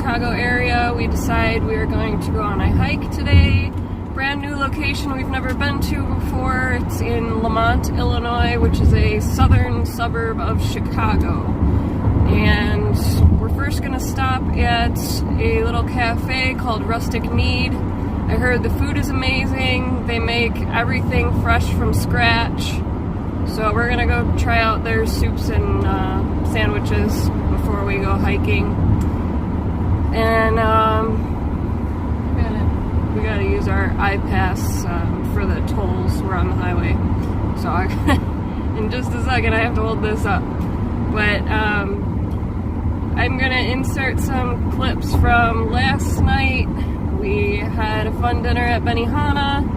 Chicago area, we decided we were going to go on a hike today. Brand new location we've never been to before. It's in Lamont, Illinois, which is a southern suburb of Chicago. And we're first going to stop at a little cafe called Rustic Knead. I heard the food is amazing. They make everything fresh from scratch. So we're going to go try out their soups and sandwiches before we go hiking. And we got to use our iPass for the tolls. We're on the highway. So in just a second I have to hold this up. But I'm going to insert some clips from last night. We had a fun dinner at Benihana.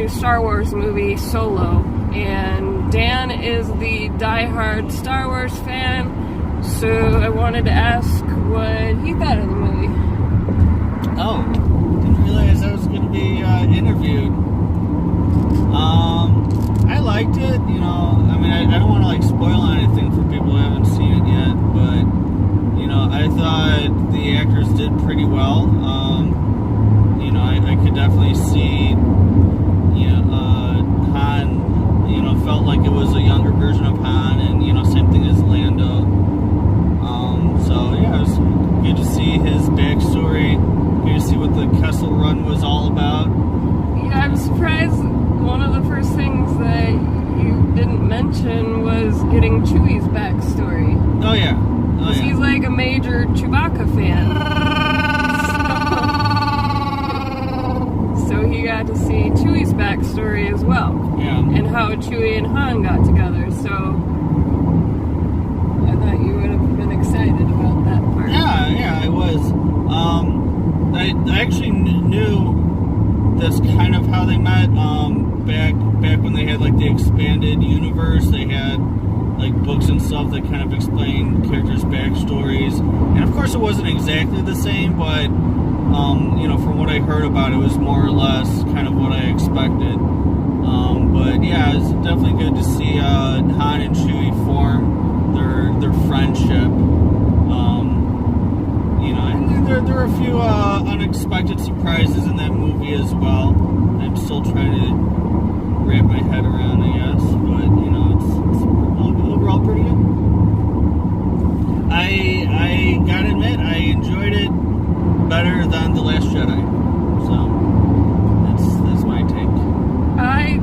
Star Wars movie Solo, and Dan is the die-hard Star Wars fan, so I wanted to ask what he thought of the movie. Oh, didn't realize I was going to be interviewed. I liked it, you know. I mean, I don't want to like spoil anything for people who haven't seen it yet, but you know, I thought the actors did pretty well. You know, I could definitely see. Han, you know, felt like it was a younger version of Han, and you know, same thing as Lando. So yeah, it was good to see his backstory. Good to see what the Kessel Run was all about. Yeah, I'm surprised. One of the first things that you didn't mention was getting Chewie's backstory. Oh yeah, He's like a major Chewbacca fan. So he got to see Chewie's backstory as well. Yeah. And how Chewie and Han got together. So I thought you would have been excited about that part. Yeah, I was. I actually knew that's kind of how they met. Back when they had like the expanded universe, they had like books and stuff that kind of explained characters' backstories. And of course, it wasn't exactly the same, but you know, from what I heard about it, was more or less kind of what I expected. But yeah, it's definitely good to see Han and Chewie form their friendship. You know, and there were a few unexpected surprises in that movie as well. I'm still trying to wrap my head around, I guess, but you know, it's overall pretty good. I gotta admit, I enjoyed it better than The Last Jedi. So that's my take. I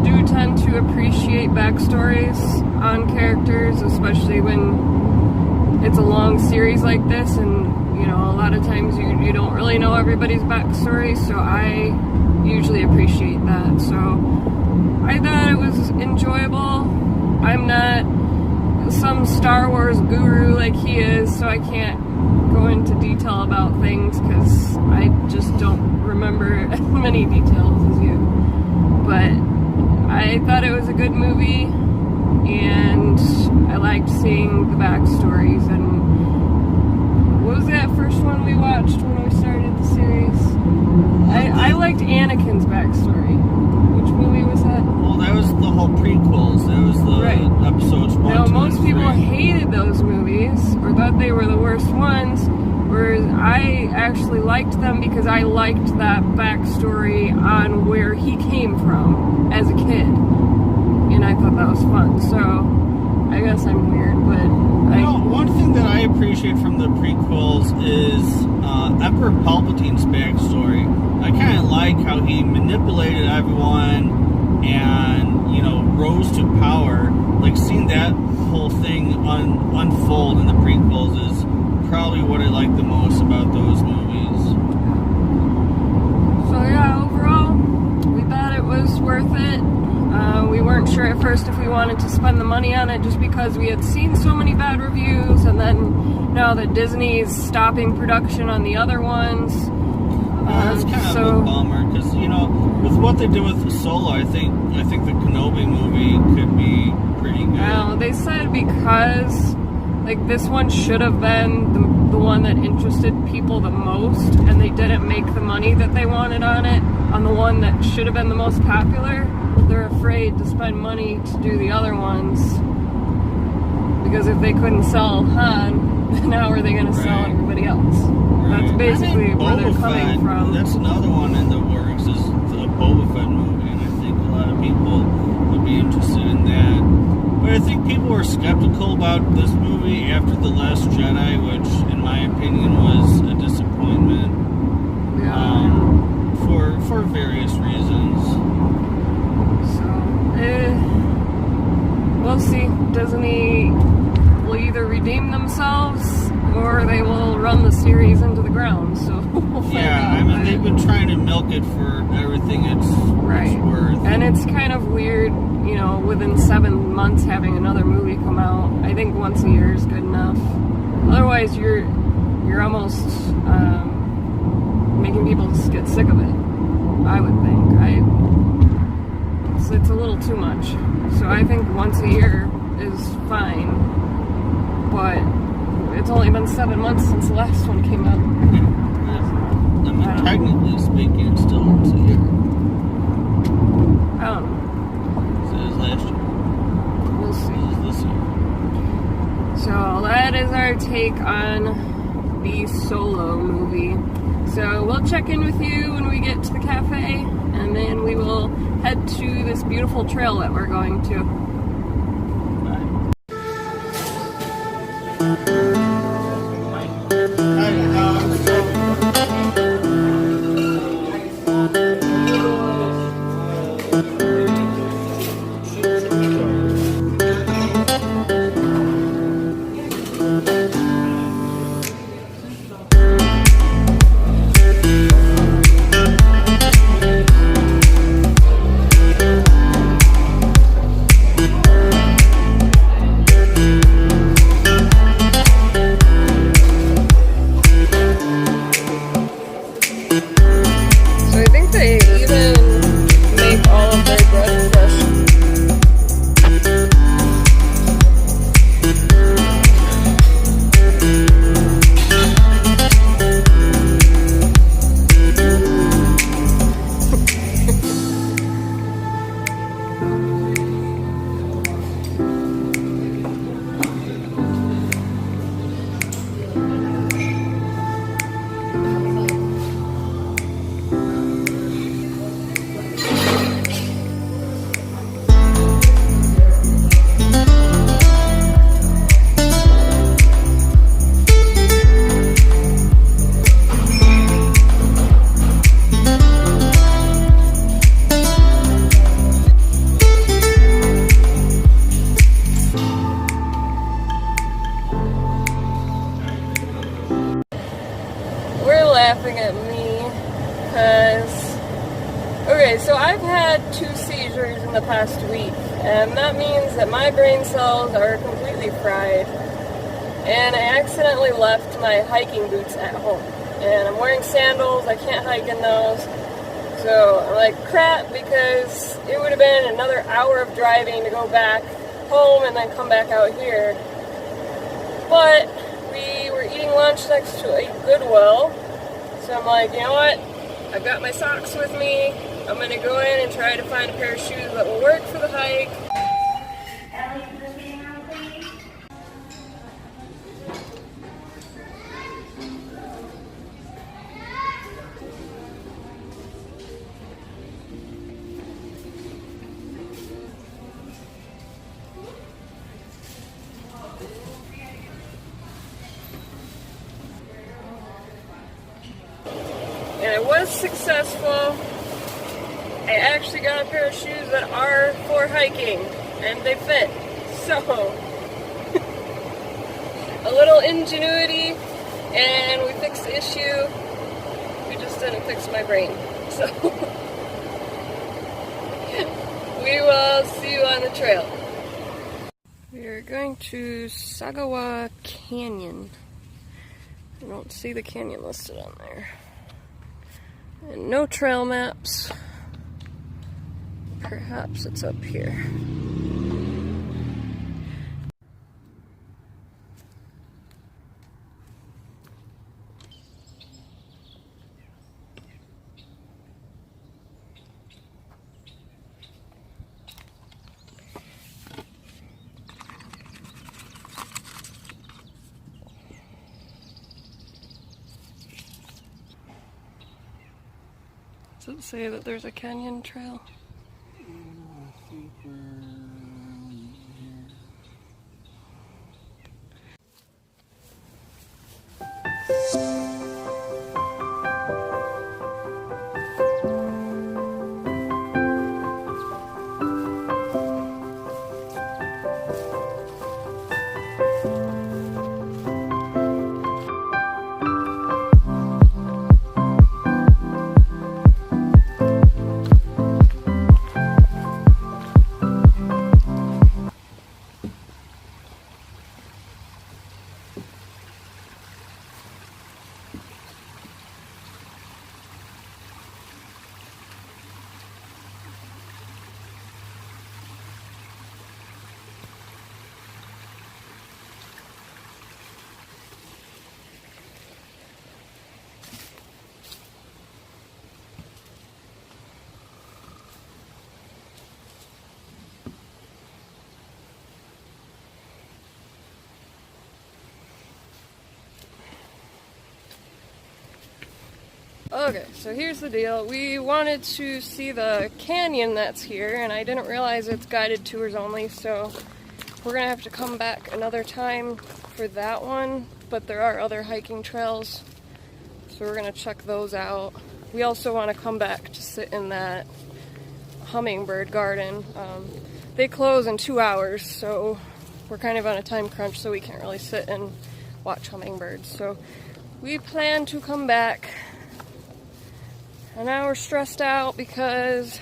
do tend to appreciate backstories on characters, especially when it's a long series like this, and you know, a lot of times you don't really know everybody's backstory, so I usually appreciate that. So I thought it was enjoyable. I'm not some Star Wars guru like he is, so I can't go into detail about things because I just don't remember as many details as you. But I thought it was a good movie, and I liked seeing the backstories. And what was that first one we watched when we started the series? I liked Anakin's backstory. Which movie was that? Well, that was the whole prequels. That was the episodes 1, 2, most and 3. people hated those movies or thought they were the worst ones, whereas I actually liked them because I liked that backstory on where he came from as a kid. And I thought that was fun. So I guess I'm weird, but one thing that I appreciate from the prequels is Emperor Palpatine's backstory. I kind of like how he manipulated everyone and, you know, rose to power. Like, seeing that whole thing unfold in the prequels is probably what I like the most about those movies. So yeah, overall, we thought it was worth it. We weren't sure at first if we wanted to spend the money on it just because we had seen so many bad reviews, and then now that Disney's stopping production on the other ones. That's kind of a bummer because, you know, with what they did with Solo, I think the Kenobi movie could be pretty good. Well, they said because like this one should have been the one that interested people the most, and they didn't make the money that they wanted on it, on the one that should have been the most popular. They're afraid to spend money to do the other ones because if they couldn't sell Han, then how are they going to sell everybody else? Right. That's basically where they're coming from. That's another one in the works, is the Boba Fett movie, and I think a lot of people would be interested in that. But I think people were skeptical about this movie after The Last Jedi, which, in my opinion, was a disappointment. Yeah. For various reasons. So, we'll see. Disney will either redeem themselves or they will run the series into the ground. So we'll find out. I mean, they've been trying to milk it for everything it's worth. And it's kind of weird, you know, within 7 months having another movie come out. I think once a year is good enough. Otherwise, you're almost making people just get sick of it. I would think. It's a little too much. So I think once a year is fine. But it's only been 7 months since the last one came out. I mean, technically speaking, it's still once a year. I don't know. So it was last year. We'll see. It was this year. So that is our take on the Solo movie. So we'll check in with you when we get to the cafe, and then we will head to this beautiful trail that we're going to. Laughing at me because, okay, so I've had 2 seizures in the past week, and that means that my brain cells are completely fried, and I accidentally left my hiking boots at home, and I'm wearing sandals. I can't hike in those, so I'm like, crap, because it would have been another hour of driving to go back home and then come back out here, but we were eating lunch next to a Goodwill. So I'm like, you know what? I've got my socks with me. I'm going to go in and try to find a pair of shoes that will work for the hike. successful. I actually got a pair of shoes that are for hiking, and they fit. So, a little ingenuity, and we fixed the issue. We just didn't fix my brain. So, we will see you on the trail. We are going to Sagawau Canyon. I don't see the canyon listed on there. And no trail maps. Perhaps it's up here. Does it say that there's a canyon trail? I think we're here. Okay, so here's the deal. We wanted to see the canyon that's here, and I didn't realize it's guided tours only, so we're gonna have to come back another time for that one, but there are other hiking trails, so we're gonna check those out. We also want to come back to sit in that hummingbird garden. They close in 2 hours, so we're kind of on a time crunch, so we can't really sit and watch hummingbirds. So we plan to come back. And now we're stressed out because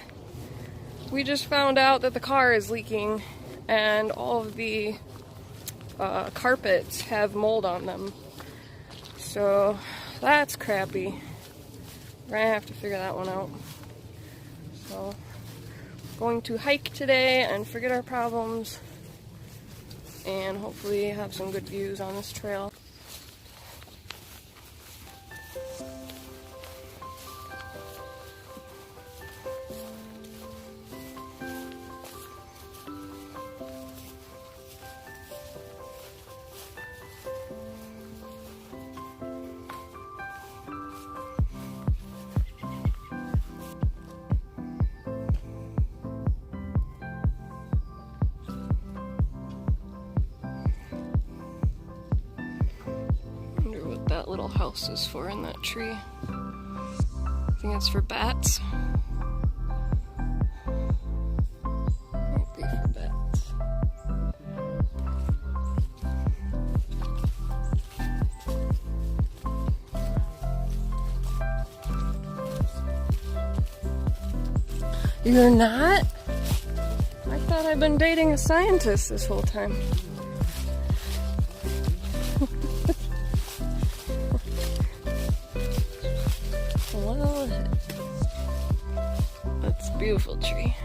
we just found out that the car is leaking and all of the carpets have mold on them. So that's crappy. We're gonna have to figure that one out. So we're going to hike today and forget our problems and hopefully have some good views on this trail. That little house is for in that tree. I think it's for bats. Might be for bats. You're not? I thought I'd been dating a scientist this whole time. That's a beautiful tree.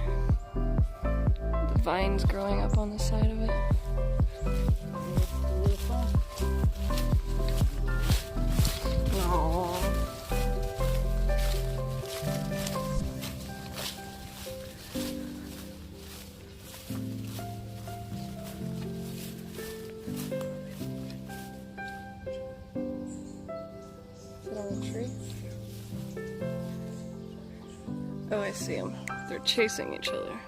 The vines growing up on the side of it. Aww. Is it on a tree? Oh, I see them. They're chasing each other.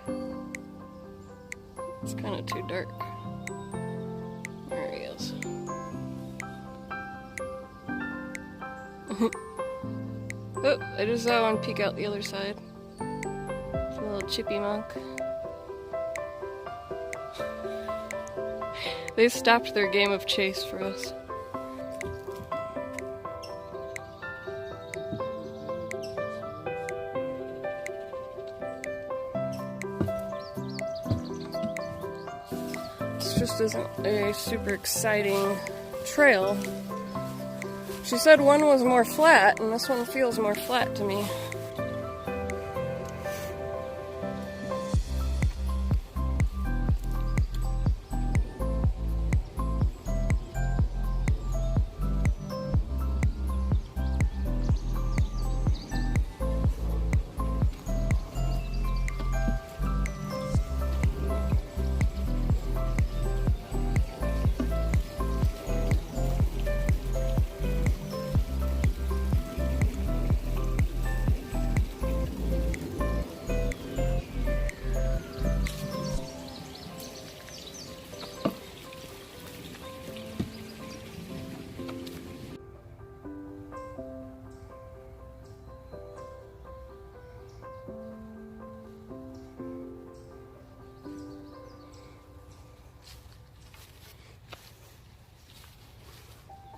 It's kind of too dark. There he is. Oh, I just saw one peek out the other side. It's a little chippy monk. They stopped their game of chase for us. This just isn't a super exciting trail. She said one was more flat, and this one feels more flat to me.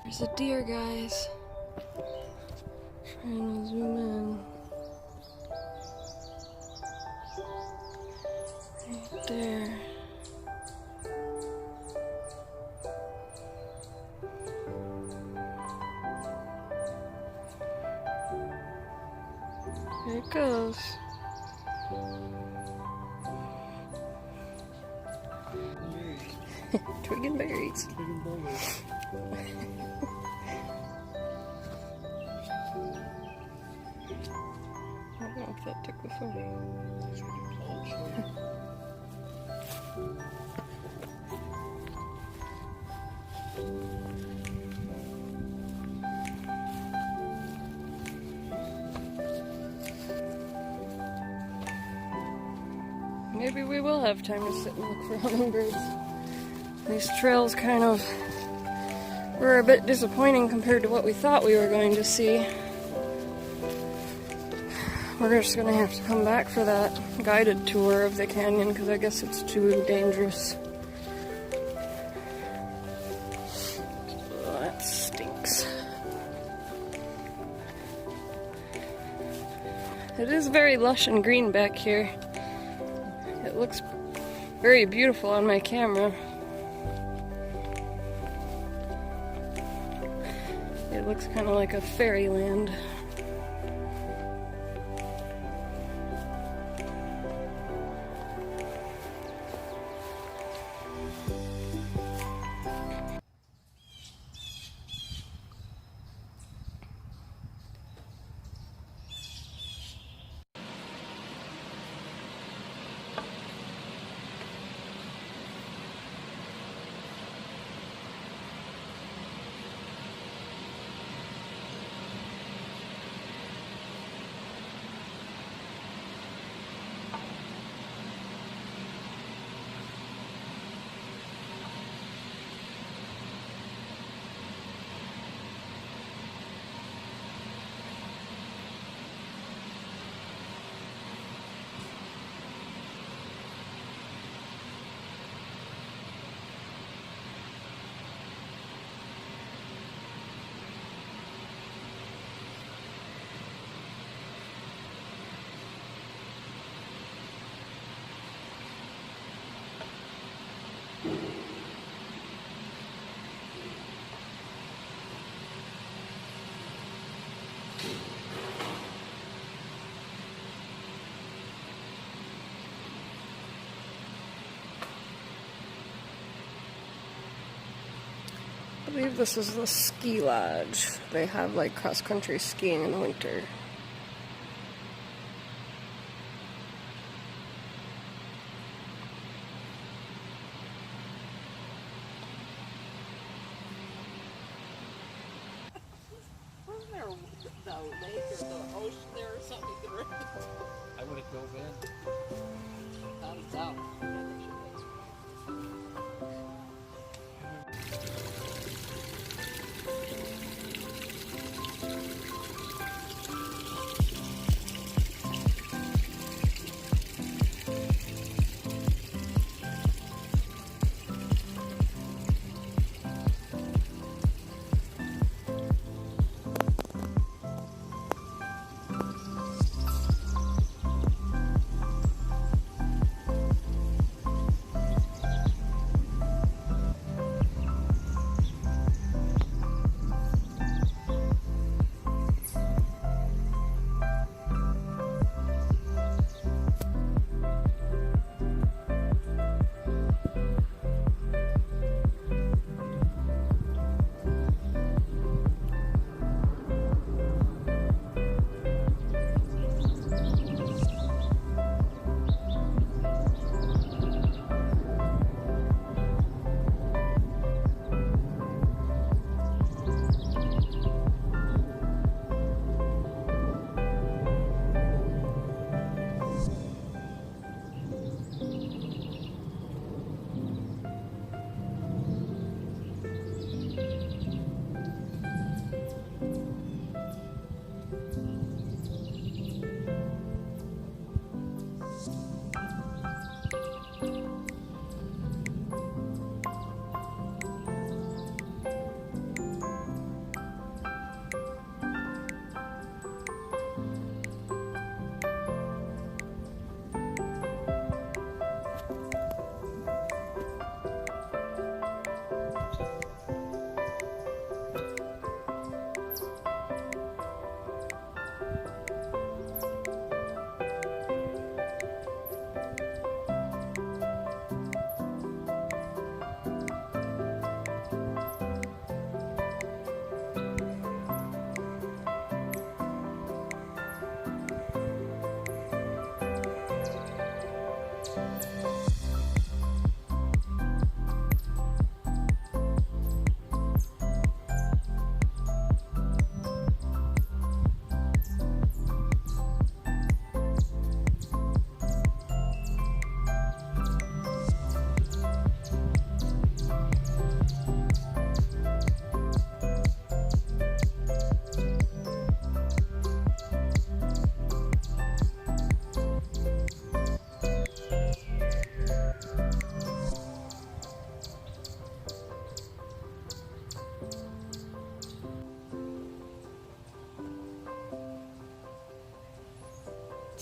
There's a deer, guys. Trying to zoom in. Right there. There it goes. Twig and berries. I don't know if that took the photo. Maybe we will have time to sit and look for hummingbirds. These trails kind of were a bit disappointing compared to what we thought we were going to see. We're just gonna have to come back for that guided tour of the canyon because I guess it's too dangerous. Oh, that stinks. It is very lush and green back here. It looks very beautiful on my camera. It looks kind of like a fairyland. I believe this is the ski lodge. They have like cross-country skiing in the winter. Wasn't there the lake or the ocean there or something you could rent? I would have dove in. Out of doubt.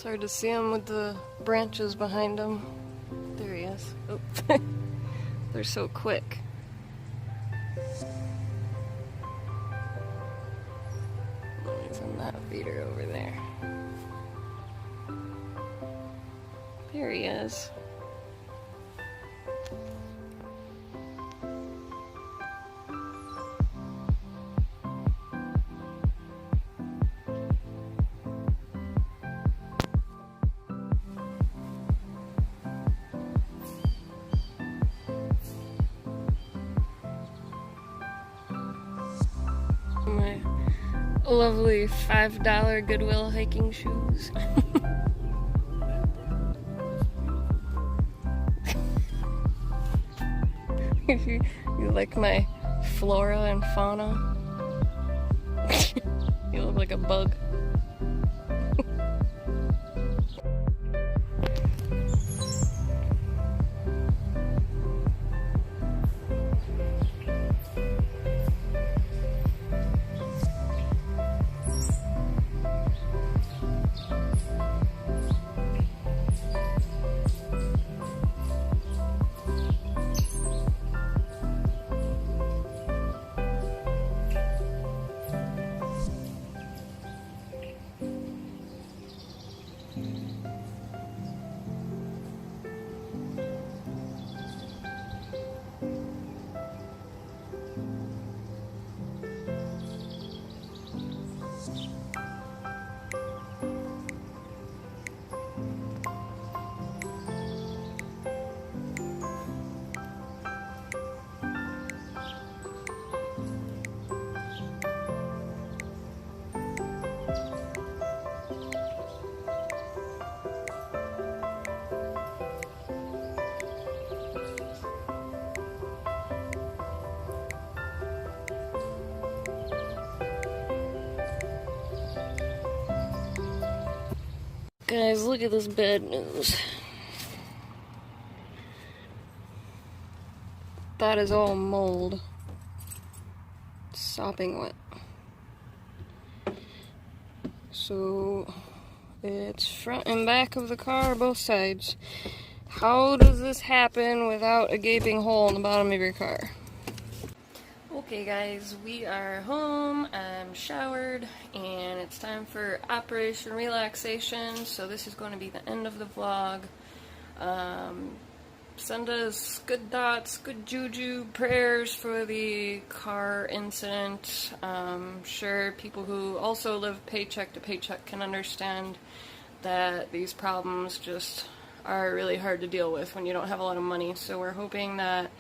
It's hard to see him with the branches behind him. There he is. Oh. They're so quick. He's in that feeder over there. There he is. My lovely $5 Goodwill hiking shoes. You like my flora and fauna? You look like a bug. Guys, look at this bad news. That is all mold. Sopping wet. So, it's front and back of the car, both sides. How does this happen without a gaping hole in the bottom of your car? Okay guys, we are home, I'm showered, and it's time for Operation Relaxation, so this is going to be the end of the vlog. Send us good thoughts, good juju, prayers for the car incident. Sure, people who also live paycheck to paycheck can understand that these problems just are really hard to deal with when you don't have a lot of money, so we're hoping that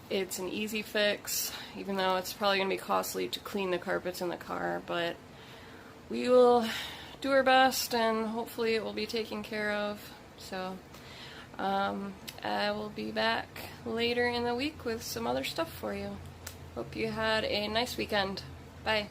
it's an easy fix, even though it's probably going to be costly to clean the carpets in the car, but we will do our best and hopefully it will be taken care of. So I will be back later in the week with some other stuff for you. Hope you had a nice weekend. Bye.